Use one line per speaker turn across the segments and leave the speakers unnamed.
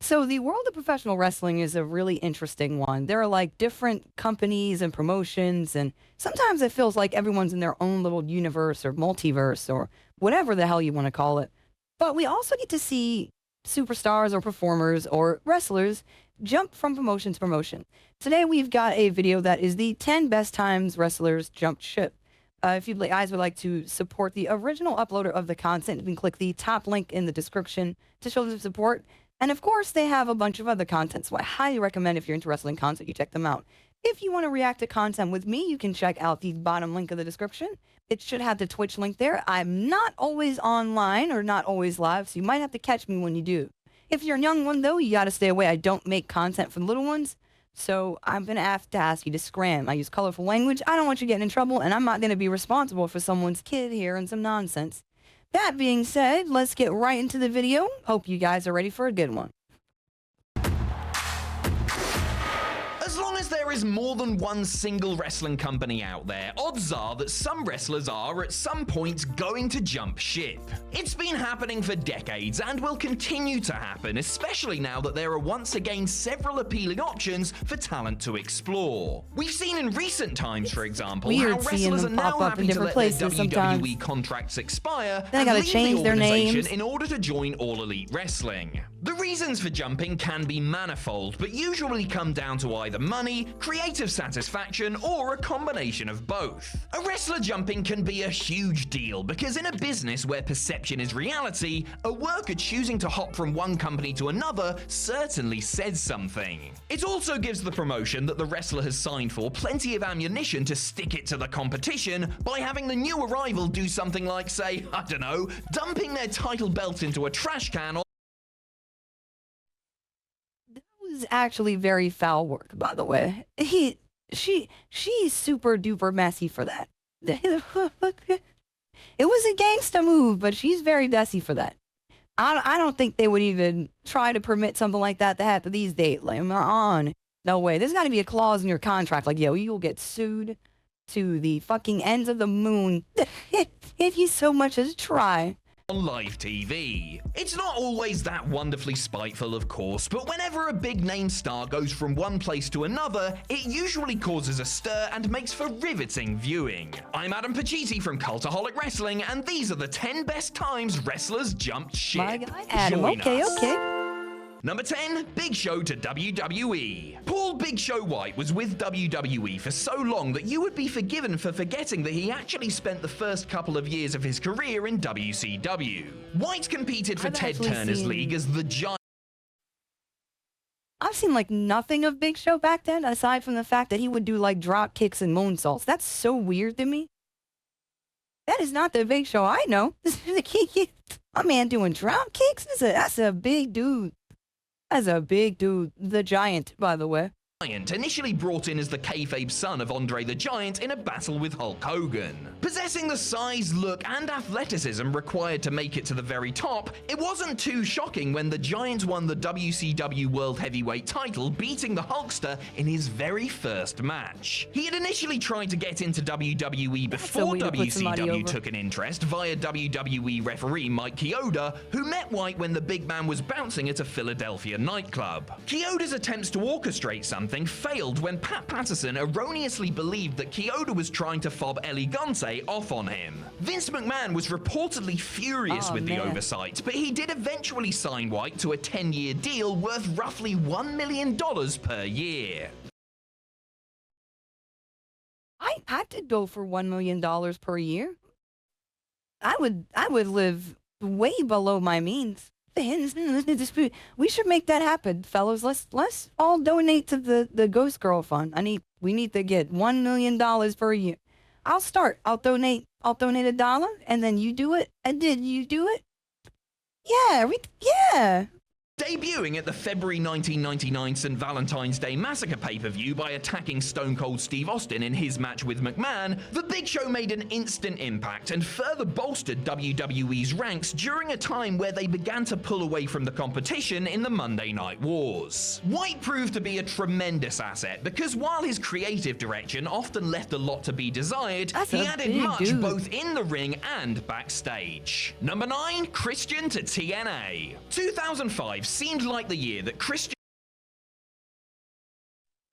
So the world of professional wrestling is a really interesting one. There are like different companies and promotions, and sometimes it feels like everyone's in their own little universe or multiverse or whatever the hell you want to call it. But we also get to see superstars or performers or wrestlers jump from promotion to promotion. Today we've got a video that is the 10 best times wrestlers jumped ship. If you guys would like to support the original uploader of the content, you can click the top link in the description to show them support. And of course, they have a bunch of other content, so I highly recommend if you're into wrestling content, you check them out. If you want to react to content with me, you can check out the bottom link of the description. It should have the Twitch link there. I'm not always online or not always live, so you might have to catch me when you do. If you're a young one, though, you got to stay away. I don't make content for the little ones, so I'm going to have to ask you to scram. I use colorful language. I don't want you getting in trouble, and I'm not going to be responsible for someone's kid here and some nonsense. That being said, let's get right into the video. Hope you guys are ready for a good one.
As long as there is more than one single wrestling company out there, odds are that some wrestlers are at some point going to jump ship. It's been happening for decades and will continue to happen, especially now that there are once again several appealing options for talent to explore. We've seen in recent times, for example, how wrestlers are now having to let their WWE contracts expire and leave the organization in order to join All Elite Wrestling. The reasons for jumping can be manifold, but usually come down to either money, creative satisfaction, or a combination of both. A wrestler jumping can be a huge deal because in a business where perception is reality, a worker choosing to hop from one company to another certainly says something. It also gives the promotion that the wrestler has signed for plenty of ammunition to stick it to the competition by having the new arrival do something like, say, I don't know, dumping their title belt into a trash can or
Was actually very foul work, by the way. She's super duper messy for that. It was a gangsta move, but she's very messy for that. I don't think they would even try to permit something like that to happen these days. Like, no way. There's got to be a clause in your contract, like, yo, you'll get sued to the fucking ends of the moon if you so much as try.
On live TV. It's not always that wonderfully spiteful, of course, but whenever a big name star goes from one place to another, it usually causes a stir and makes for riveting viewing. I'm Adam Pacitti from Cultaholic Wrestling, and these are the 10 best times wrestlers jumped ship.
My guy, Adam. Okay.
Number 10, Big Show to WWE. Paul Big Show White was with WWE for so long that you would be forgiven for forgetting that he actually spent the first couple of years of his career in WCW. White competed for Ted Turner's league as the Giant.
I've seen like nothing of Big Show back then, aside from the fact that he would do like drop kicks and moonsaults. That's so weird to me. That is not the Big Show I know. A man doing drop kicks? That's a big dude. That's a big dude. The Giant, by the way.
Initially brought in as the kayfabe son of Andre the Giant in a battle with Hulk Hogan. Possessing the size, look, and athleticism required to make it to the very top, it wasn't too shocking when the Giant won the WCW World Heavyweight title, beating the Hulkster in his very first match. He had initially tried to get into WWE before WCW took an interest via WWE referee Mike Chioda, who met White when the big man was bouncing at a Philadelphia nightclub. Chioda's attempts to orchestrate something failed when Pat Patterson erroneously believed that Chioda was trying to fob Elegante off on him. Vince McMahon was reportedly furious with the oversight, but he did eventually sign White to a 10-year deal worth roughly $1 million per year.
I did go for $1 million per year. I would live way below my means. We should make that happen, fellas. Let's all donate to the Ghost Girl Fund. We need to get $1 million per year. I'll start. I'll donate $1, and then you do it. And then you do it. Yeah.
Debuting at the February 1999 St. Valentine's Day Massacre pay-per-view by attacking Stone Cold Steve Austin in his match with McMahon, The Big Show made an instant impact and further bolstered WWE's ranks during a time where they began to pull away from the competition in the Monday Night Wars. White proved to be a tremendous asset because while his creative direction often left a lot to be desired, he added much both in the ring and backstage. Number 9, Christian to TNA. 2005 seemed like the year that Christian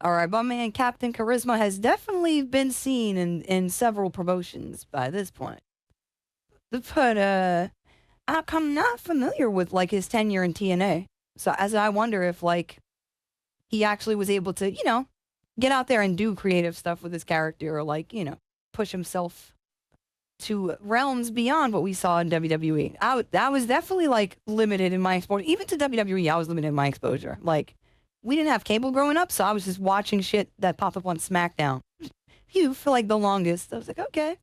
All right, my man Captain Charisma has definitely been seen in several promotions by this point. But I'm not familiar with like his tenure in TNA. So as I wonder if like he actually was able to, get out there and do creative stuff with his character or like, push himself to realms beyond what we saw in WWE. That was definitely like limited in my exposure. Even to WWE, I was limited in my exposure. Like, we didn't have cable growing up, so I was just watching shit that popped up on SmackDown. For like the longest. I was like, okay.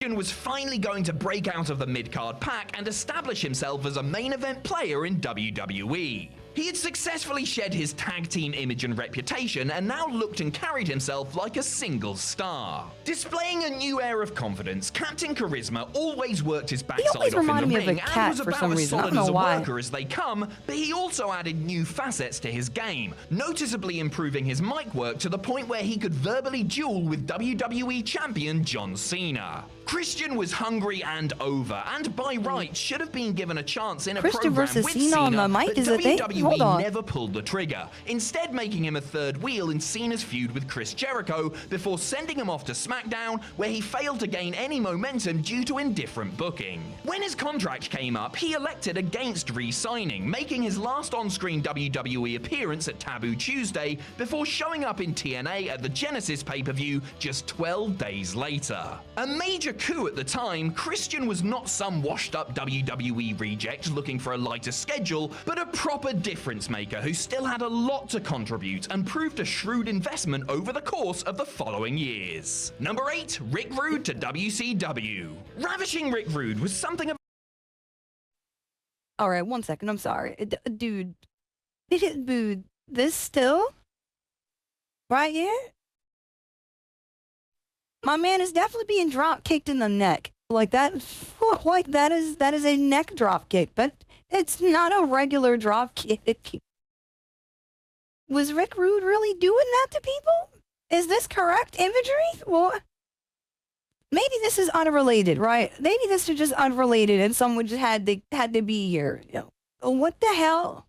was finally going to break out of the mid-card pack and establish himself as a main event player in WWE. He had successfully shed his tag team image and reputation and now looked and carried himself like a single star. Displaying a new air of confidence, Captain Charisma always worked his backside off in the ring and was about as solid as a worker as they come, but he also added new facets to his game, noticeably improving his mic work to the point where he could verbally duel with WWE champion John Cena. Christian was hungry and over, and by rights should have been given a chance in a
Christian
program
versus
with
Cena
Cena,
on the mic
but
is a thing? Hold on.
never pulled the trigger, instead making him a third wheel in Cena's feud with Chris Jericho before sending him off to SmackDown, where he failed to gain any momentum due to indifferent booking. When his contract came up, he elected against re-signing, making his last on-screen WWE appearance at Taboo Tuesday before showing up in TNA at the Genesis pay-per-view just 12 days later. A major coup at the time, Christian was not some washed-up WWE reject looking for a lighter schedule, but a proper difference maker who still had a lot to contribute and proved a shrewd investment over the course of the following years. Number 8, Rick Rude to WCW. Ravishing Rick Rude was something of
All right, 1 second. I'm sorry. Dude, this still? Right here? My man is definitely being drop kicked in the neck. Like that is a neck drop kick, but it's not a regular drop kick. Was Rick Rude really doing that to people? Is this correct imagery? Well, maybe this is unrelated, right? Maybe this is just unrelated and someone just had to be here. What the hell?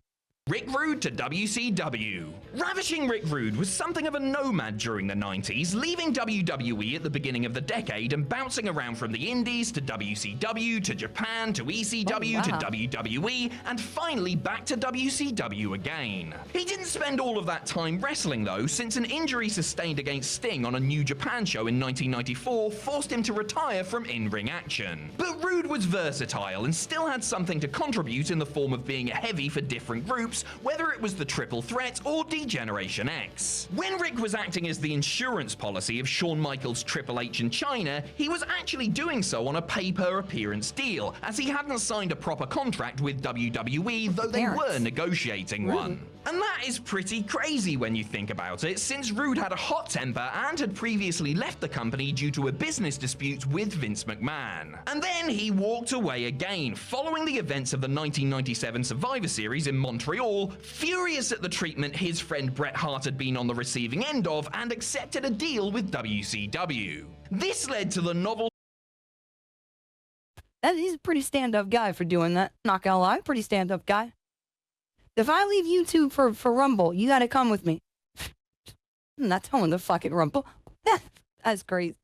Rick Rude to WCW. Ravishing Rick Rude was something of a nomad during the 90s, leaving WWE at the beginning of the decade and bouncing around from the Indies to WCW to Japan to ECW to WWE and finally back to WCW again. He didn't spend all of that time wrestling though, since an injury sustained against Sting on a New Japan show in 1994 forced him to retire from in-ring action. But Rude was versatile and still had something to contribute in the form of being a heavy for different groups, whether it was the Triple Threat or D-Generation X. When Rick was acting as the insurance policy of Shawn Michaels' Triple H in China, he was actually doing so on a pay-per-appearance deal, as he hadn't signed a proper contract with WWE, though they were negotiating one. And that is pretty crazy when you think about it, since Rude had a hot temper and had previously left the company due to a business dispute with Vince McMahon. And then he walked away again, following the events of the 1997 Survivor Series in Montreal, furious at the treatment his friend Bret Hart had been on the receiving end of, and accepted a deal with WCW. This led to the novel.
He's a pretty stand-up guy for doing that. Not gonna lie, pretty stand-up guy. If I leave YouTube for Rumble, you gotta come with me. I'm not telling the fucking Rumble. That's crazy.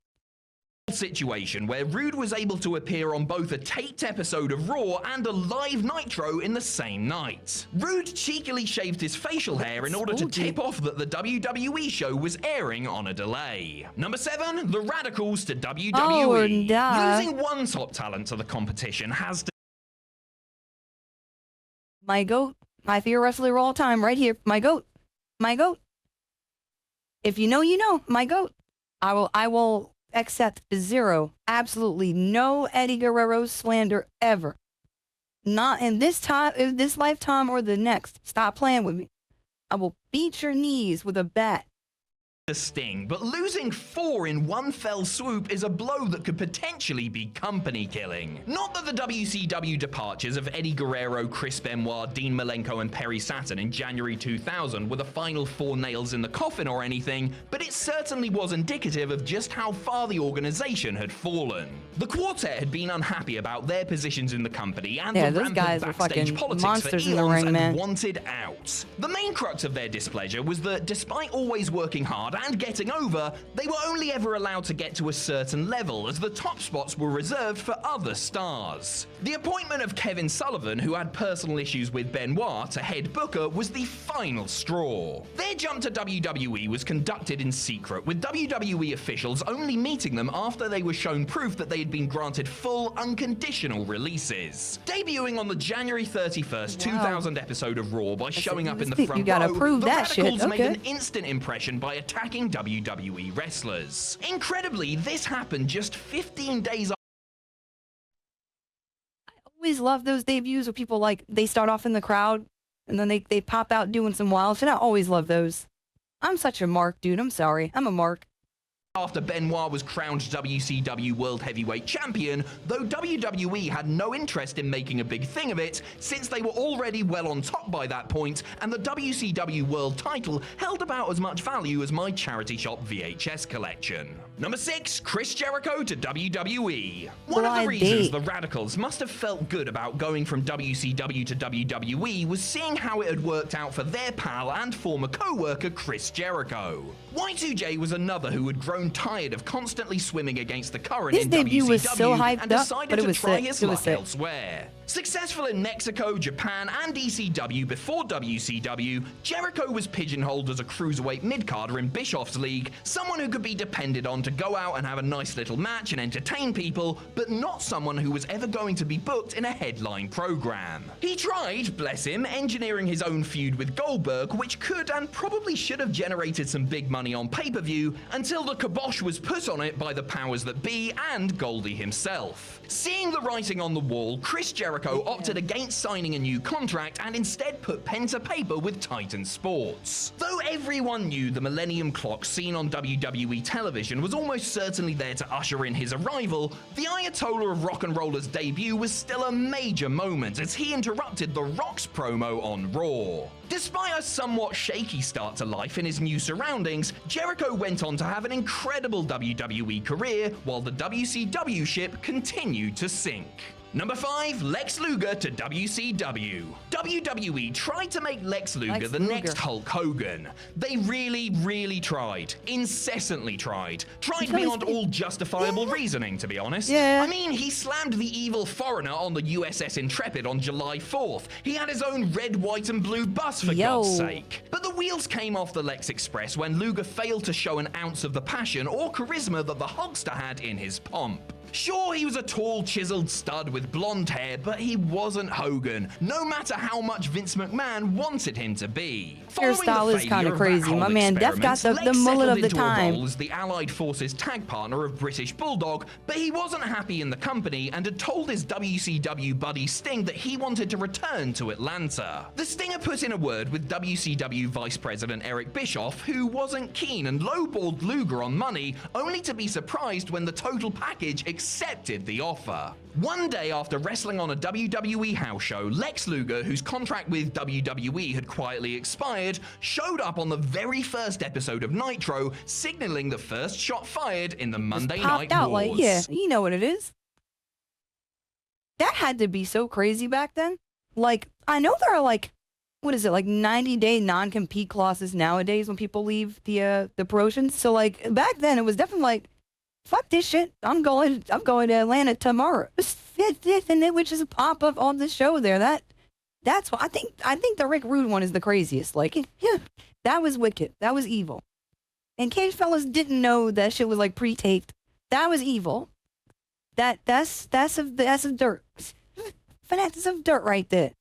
Situation where Rude was able to appear on both a taped episode of Raw and a live Nitro in the same night. Rude cheekily shaved his facial hair in order to tip off that the WWE show was airing on a delay. Number 7, the Radicals to WWE. Losing one top talent to the competition has to...
My goat. My favorite wrestler of all time, right here. My goat. My goat. If you know, you know. My goat. I will accept zero, absolutely no Eddie Guerrero slander ever. Not in this lifetime or the next. Stop playing with me. I will beat your knees with a bat.
the Sting, but losing 4 in one fell swoop is a blow that could potentially be company killing. Not that the WCW departures of Eddie Guerrero, Chris Benoit, Dean Malenko, and Perry Saturn in January 2000 were the final 4 nails in the coffin or anything, but it certainly was indicative of just how far the organization had fallen. The quartet had been unhappy about their positions in the company and the
those guys
rampant
were
backstage
fucking
politics for
monsters in the
eons
ring,
and
man.
wanted out. The main crux of their displeasure was that despite always working hard and getting over, they were only ever allowed to get to a certain level, as the top spots were reserved for other stars. The appointment of Kevin Sullivan, who had personal issues with Benoit, to head booker was the final straw. Their jump to WWE was conducted in secret, with WWE officials only meeting them after they were shown proof that they had been granted full, unconditional releases. Debuting on the January 31st, 2000 episode of Raw by showing up in the front
you gotta
row,
prove
the
that shit.
Radicals made
Okay.
an instant impression by attacking WWE wrestlers. Incredibly, this happened just 15 days
Always love those debuts where people like they start off in the crowd and then they pop out doing some wild shit. I always love those. I'm such a mark, dude. I'm sorry. I'm a mark.
after Benoit was crowned WCW World Heavyweight Champion, though WWE had no interest in making a big thing of it, since they were already well on top by that point, and the WCW World title held about as much value as my charity shop VHS collection. Number 6, Chris Jericho to WWE. One of the reasons the Radicals must have felt good about going from WCW to WWE was seeing how it had worked out for their pal and former co-worker Chris Jericho. Y2J was another who had grown tired of constantly swimming against the current
His
in
debut
WCW
was so hyped
and
up,
decided
but it
to
was
try
sick.
his
It was
luck
sick.
elsewhere. Successful in Mexico, Japan, and ECW before WCW, Jericho was pigeonholed as a cruiserweight mid-carder in Bischoff's League, someone who could be depended on to go out and have a nice little match and entertain people, but not someone who was ever going to be booked in a headline program. He tried, bless him, engineering his own feud with Goldberg, which could and probably should have generated some big money on pay-per-view, until the kibosh was put on it by the powers that be and Goldie himself. Seeing the writing on the wall, Chris Jericho opted against signing a new contract and instead put pen to paper with Titan Sports. Though everyone knew the Millennium Clock seen on WWE television was almost certainly there to usher in his arrival, the Ayatollah of Rock and Roller's debut was still a major moment as he interrupted The Rock's promo on Raw. Despite a somewhat shaky start to life in his new surroundings, Jericho went on to have an incredible WWE career while the WCW ship continued to sink. Number 5, Lex Luger to WCW. WWE tried to make Lex Luger the next Hulk Hogan. They really tried. Incessantly tried. Tried beyond all justifiable reasoning, to be honest. I mean, he slammed the evil foreigner on the USS Intrepid on July 4th. He had his own red, white, and blue bus, for God's sake. But the wheels came off the Lex Express when Luger failed to show an ounce of the passion or charisma that the Hulkster had in his pomp. Sure, he was a tall, chiseled stud with blonde hair, but he wasn't Hogan, no matter how much Vince McMahon wanted him to be.
Hairstyle is kind of crazy. My man Def got the mullet of the time.
As the Allied Forces tag partner of British Bulldog, but he wasn't happy in the company and had told his WCW buddy Sting that he wanted to return to Atlanta. The Stinger put in a word with WCW Vice President Eric Bischoff, who wasn't keen and lowballed Luger on money, only to be surprised when the total package accepted the offer. One day after wrestling on a WWE house show, Lex Luger, whose contract with WWE had quietly expired, showed up on the very first episode of Nitro, signaling the first shot fired in the Monday Night Wars.
Like, yeah, you know what it is. That had to be so crazy back then. Like, I know there are like, what is it, like 90-day non-compete clauses nowadays when people leave the promotions. So like back then it was definitely like, fuck this shit. I'm going to Atlanta tomorrow. And it would just pop up on the show there. That's what I think the Rick Rude one is the craziest. Like, yeah, that was wicked. That was evil. In case fellas didn't know that shit was like pre-taped, that was evil. That's some dirt. Fanatics of dirt right there.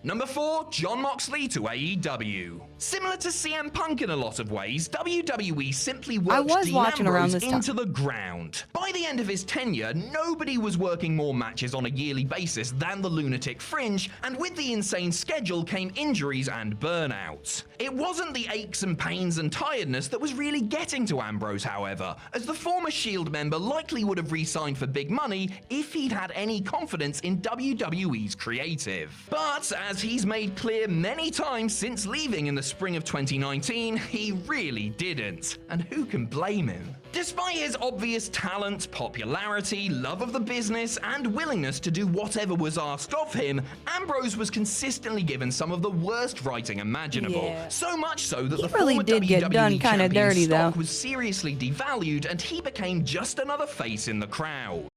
Number 4, Jon Moxley to AEW. Similar to CM Punk in a lot of ways, WWE simply worked Dean Ambrose into the ground. By the end of his tenure, nobody was working more matches on a yearly basis than the Lunatic Fringe, and with the insane schedule came injuries and burnout. It wasn't the aches and pains and tiredness that was really getting to Ambrose, however, as the former Shield member likely would have re-signed for big money if he'd had any confidence in WWE's creative. But as he's made clear many times since leaving in the spring of 2019, he really didn't. And who can blame him? Despite his obvious talent, popularity, love of the business, and willingness to do whatever was asked of him, Ambrose was consistently given some of the worst writing imaginable. Yeah. So much so that the former WWE champion stock was seriously devalued, and he became just another face in the crowd.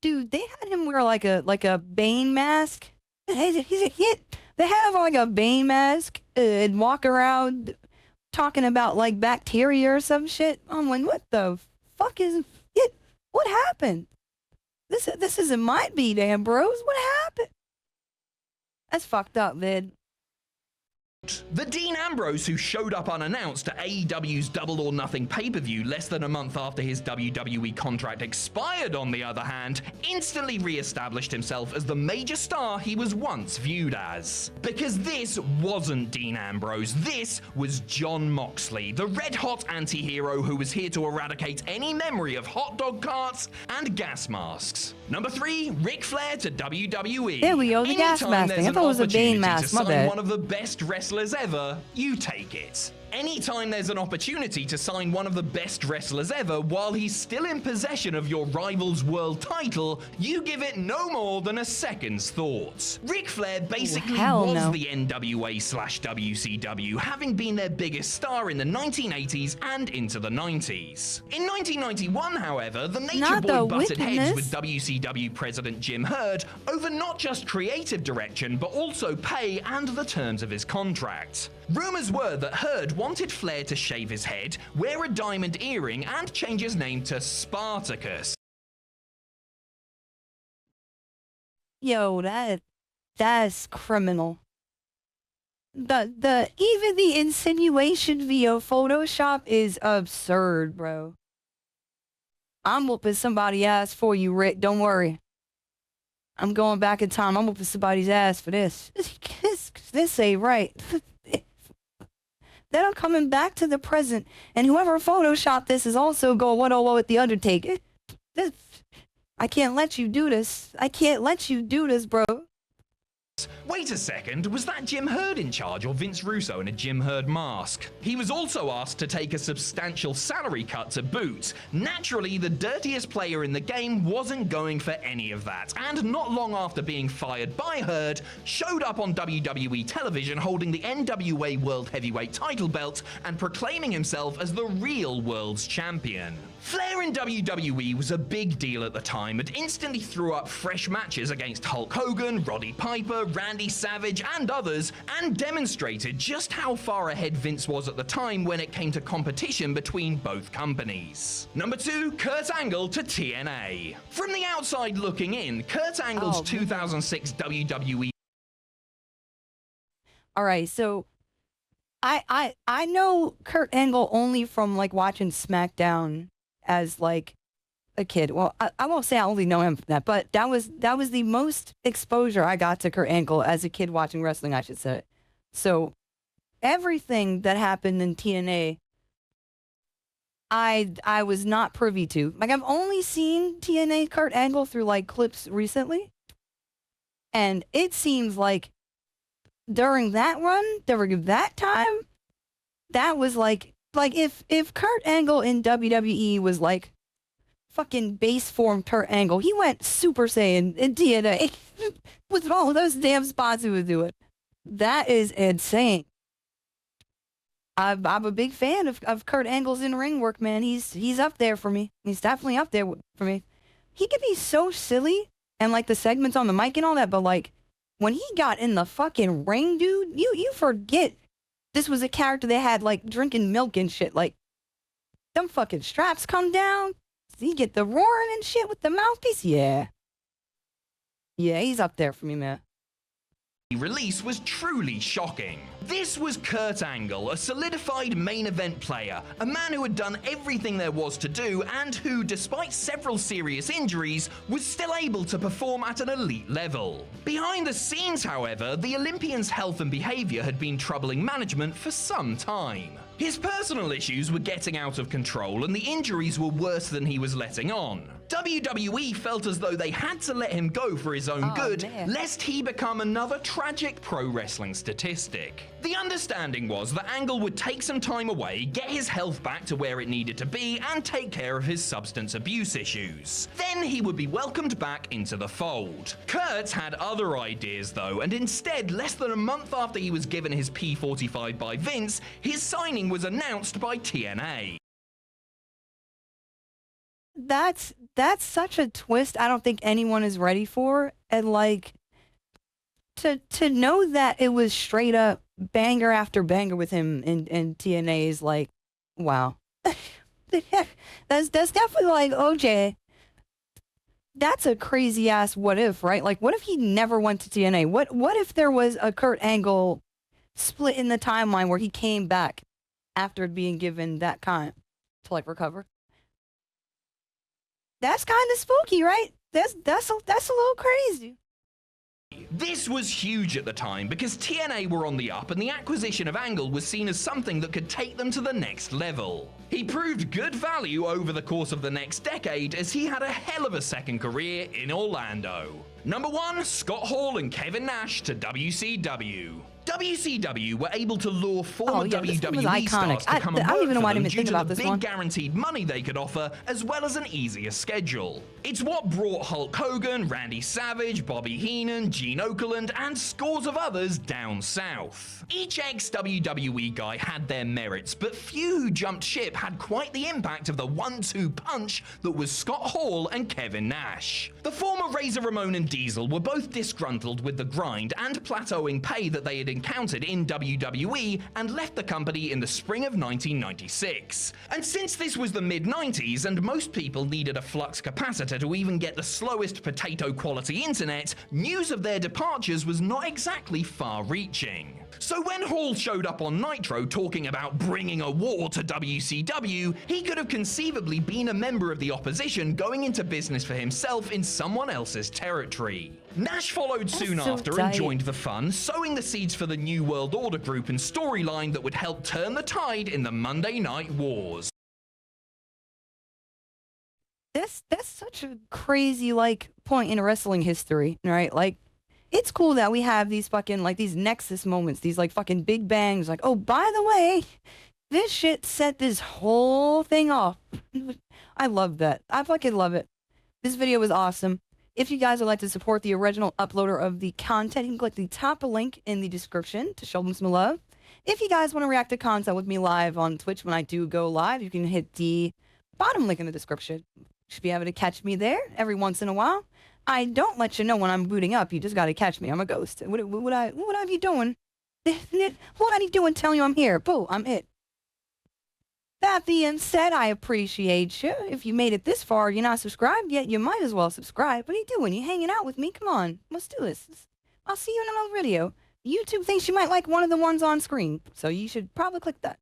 Dude, they had him wear like a Bane mask. They have like a Bane mask and walk around talking about like bacteria or some shit. I'm like, what the fuck is it? What happened? This isn't my beat, Ambrose. What happened? That's fucked up, vid.
The Dean Ambrose who showed up unannounced at AEW's Double or Nothing pay-per-view less than a month after his WWE contract expired, on the other hand, instantly re-established himself as the major star he was once viewed as. Because this wasn't Dean Ambrose, this was Jon Moxley, the red-hot anti-hero who was here to eradicate any memory of hot dog carts and gas masks. Number 3, Ric Flair to WWE.
There we go, the gas mask thing. I thought it was a Bane mask, my bad.
One of the best wrestlers ever, you take it. Anytime there's an opportunity to sign one of the best wrestlers ever while he's still in possession of your rival's world title, you give it no more than a second's thought. Ric Flair basically was the NWA/WCW, having been their biggest star in the 1980s and into the 90s. In 1991, however, the Nature Boy butted heads with WCW President Jim Herd over not just creative direction, but also pay and the terms of his contract. Rumors were that Herd wanted Flair to shave his head, wear a diamond earring, and change his name to Spartacus.
Yo, that's criminal. Even the insinuation via Photoshop is absurd, bro. I'm whooping somebody's ass for you, Rick. Don't worry. I'm going back in time. I'm whooping somebody's ass for this. This ain't right. Then I'm coming back to the present, and whoever photoshopped this is also going 1-0 with the Undertaker. I can't let you do this. I can't let you do this, bro.
Wait a second, was that Jim Herd in charge or Vince Russo in a Jim Herd mask? He was also asked to take a substantial salary cut to boot. Naturally, the dirtiest player in the game wasn't going for any of that, and not long after being fired by Herd, showed up on WWE television holding the NWA World Heavyweight title belt and proclaiming himself as the real world's champion. Flair in WWE was a big deal at the time and instantly threw up fresh matches against Hulk Hogan, Roddy Piper, Randy Savage, and others, and demonstrated just how far ahead Vince was at the time when it came to competition between both companies. Number 2, Kurt Angle to TNA. From the outside looking in, Kurt Angle's 2006 WWE...
Alright, so I know Kurt Angle only from like watching SmackDown as like a kid. Well, I won't say I only know him from that, but that was the most exposure I got to Kurt Angle as a kid watching wrestling, I should say. So everything that happened in TNA, I was not privy to. Like, I've only seen TNA Kurt Angle through like clips recently, and it seems like during that run, during that time, that was like if Kurt Angle in WWE was like fucking base form Kurt Angle, he went Super Saiyan in TNA with all those damn spots he was doing. That is insane. I'm a big fan of Kurt Angle's in-ring work, man. He's up there for me. He's definitely up there for me. He could be so silly and like the segments on the mic and all that, but like when he got in the fucking ring, dude, you forget this was a character that had like drinking milk and shit. Like them fucking straps come down. You get the roaring and shit with the mouthpiece. Yeah. Yeah, he's up there for me, man.
Release was truly shocking. This was Kurt Angle, a solidified main event player, a man who had done everything there was to do and who, despite several serious injuries, was still able to perform at an elite level. Behind the scenes, however, the Olympian's health and behavior had been troubling management for some time. His personal issues were getting out of control and the injuries were worse than he was letting on. WWE felt as though they had to let him go for his own good,
man.
lest he become another tragic pro wrestling statistic. The understanding was that Angle would take some time away, get his health back to where it needed to be, and take care of his substance abuse issues. Then he would be welcomed back into the fold. Kurt had other ideas though, and instead, less than a month after he was given his P45 by Vince, his signing was announced by TNA.
That's such a twist I don't think anyone is ready for. And like to know that it was straight up banger after banger with him in TNA is like, wow. that's definitely like, OJ, that's a crazy ass what if, right? Like what if he never went to TNA? What if there was a Kurt Angle split in the timeline where he came back after being given that kind to like recover? That's kind of spooky, right? That's a little crazy.
This was huge at the time because TNA were on the up and the acquisition of Angle was seen as something that could take them to the next level. He proved good value over the course of the next decade as he had a hell of a second career in Orlando. Number 1, Scott Hall and Kevin Nash to WCW. WCW were able to lure former WWE stars to come and work for them due to the big guaranteed money they could offer, as well as an easier schedule. It's what brought Hulk Hogan, Randy Savage, Bobby Heenan, Gene Okerlund, and scores of others down south. Each ex-WWE guy had their merits, but few who jumped ship had quite the impact of the 1-2 punch that was Scott Hall and Kevin Nash. The former Razor Ramon and Diesel were both disgruntled with the grind and plateauing pay that they had encountered in WWE and left the company in the spring of 1996. And since this was the mid-90s and most people needed a flux capacitor to even get the slowest potato quality internet, news of their departures was not exactly far-reaching. So when Hall showed up on Nitro talking about bringing a war to WCW, he could have conceivably been a member of the opposition going into business for himself in someone else's territory. Nash followed soon after and joined the fun, sowing the seeds for the New World Order group and storyline that would help turn the tide in the Monday Night Wars.
That's such a crazy like point in wrestling history, right? Like it's cool that we have these fucking like these nexus moments, these like fucking big bangs, like, oh, by the way, this shit set this whole thing off. I love that. I fucking love it. This video was awesome. If you guys would like to support the original uploader of the content, you can click the top link in the description to show them some love. If you guys want to react to content with me live on Twitch when I do go live, you can hit the bottom link in the description. You should be able to catch me there every once in a while. I don't let you know when I'm booting up. You just got to catch me. I'm a ghost. What are you doing? What are you doing telling you I'm here? Boo, I'm it. That being said, I appreciate you. If you made it this far, you're not subscribed yet, you might as well subscribe. What are you doing? You hanging out with me? Come on, let's do this. I'll see you in another video. YouTube thinks you might like one of the ones on screen, so you should probably click that.